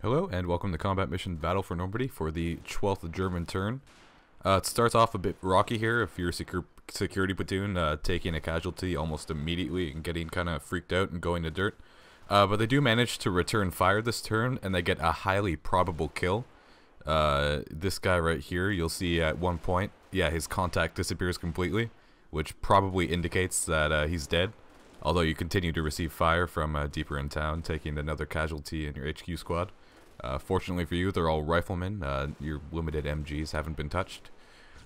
Hello and welcome to Combat Mission Battle for Normandy for the 12th German turn. It starts off a bit rocky here if you're a security platoon taking a casualty almost immediately and getting kind of freaked out and going to dirt. But they do manage to return fire this turn and they get a highly probable kill. This guy right here, you'll see at one point, yeah, his contact disappears completely, which probably indicates that he's dead. Although you continue to receive fire from deeper in town, taking another casualty in your HQ squad. Fortunately for you, they're all riflemen. Your limited MGs haven't been touched.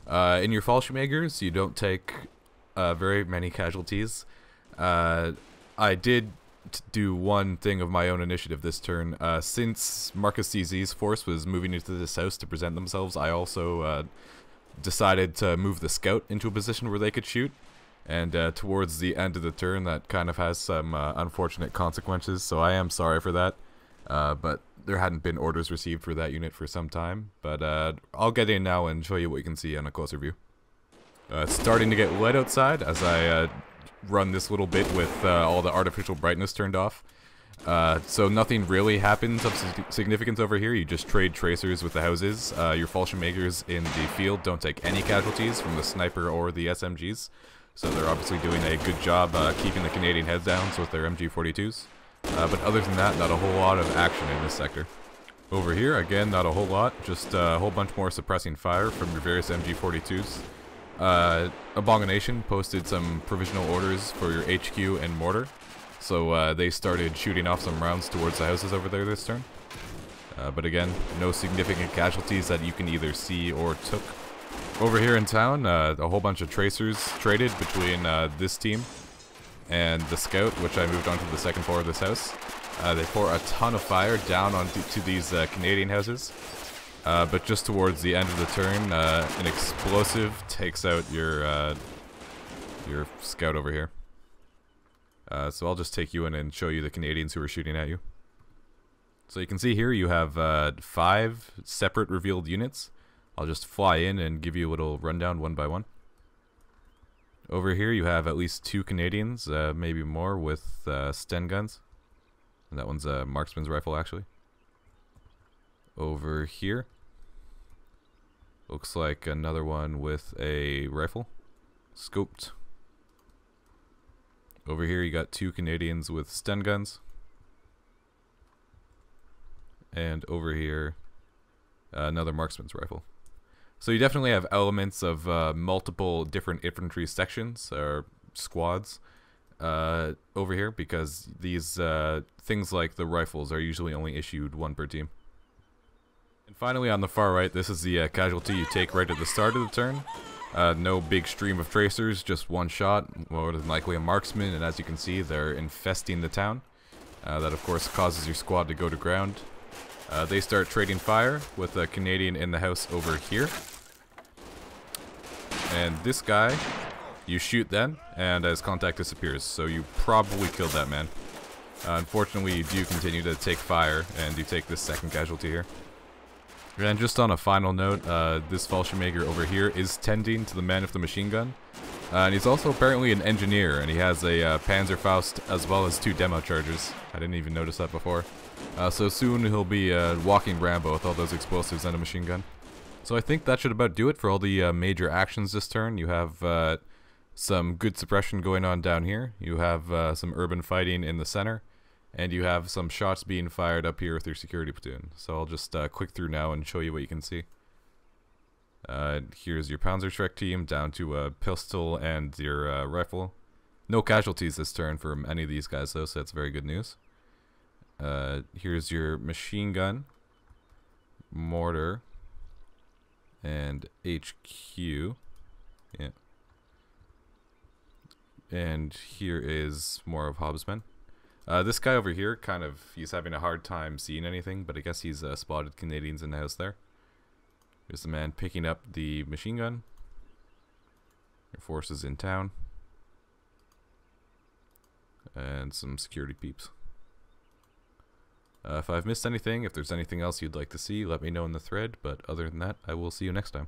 In your Fallschirmjägers, you don't take very many casualties. I did do one thing of my own initiative this turn. Since Marcus CZ's force was moving into this house to present themselves, I also decided to move the scout into a position where they could shoot. And towards the end of the turn, that kind of has some unfortunate consequences, so I am sorry for that. But there hadn't been orders received for that unit for some time. But I'll get in now and show you what you can see on a closer view. It's starting to get light outside as I run this little bit with all the artificial brightness turned off. So nothing really happens of significance over here. You just trade tracers with the houses. Your Fallschirmjägers in the field don't take any casualties from the sniper or the SMGs. So they're obviously doing a good job keeping the Canadian heads down with their MG42s. But other than that, not a whole lot of action in this sector. Over here, again, not a whole lot. Just a whole bunch more suppressing fire from your various MG42s. Abomination posted some provisional orders for your HQ and mortar. So they started shooting off some rounds towards the houses over there this turn. But again, no significant casualties that you can either see or took. Over here in town, a whole bunch of tracers traded between this team and the scout, which I moved onto the second floor of this house. They pour a ton of fire down onto these Canadian houses, but just towards the end of the turn, an explosive takes out your scout over here. So I'll just take you in and show you the Canadians who are shooting at you. So you can see here you have 5 separate revealed units. I'll just fly in and give you a little rundown one by one. Over here you have at least 2 Canadians, maybe more, with Sten guns. And that one's a marksman's rifle, actually. Over here, looks like another one with a rifle, scoped. Over here you got 2 Canadians with Sten guns. And over here, another marksman's rifle. So you definitely have elements of multiple different infantry sections or squads over here, because these things like the rifles are usually only issued 1 per team. And finally, on the far right, this is the casualty you take right at the start of the turn. No big stream of tracers, just 1 shot, more than likely a marksman, and as you can see, they're infesting the town. That of course causes your squad to go to ground. They start trading fire with a Canadian in the house over here. And this guy, you shoot then, and his contact disappears, so you probably killed that man. Unfortunately, you do continue to take fire, and you take this second casualty here. And just on a final note, this Fallschirmjäger over here is tending to the man with the machine gun. And he's also apparently an engineer, and he has a Panzerfaust as well as 2 demo charges. I didn't even notice that before. So soon he'll be walking Rambo with all those explosives and a machine gun. So I think that should about do it for all the major actions this turn. You have some good suppression going on down here. You have some urban fighting in the center. And you have some shots being fired up here with your security platoon. So I'll just click through now and show you what you can see. Here's your Panzerschreck team down to a pistol and your rifle. No casualties this turn from any of these guys though, so that's very good news. Here's your machine gun, mortar, and HQ. Yeah. And here is more of Hobbsman. This guy over here, he's having a hard time seeing anything, but I guess he's spotted Canadians in the house there. Here's the man picking up the machine gun. Your forces in town. And some security peeps. If I've missed anything, if there's anything else you'd like to see, let me know in the thread, but other than that, I will see you next time.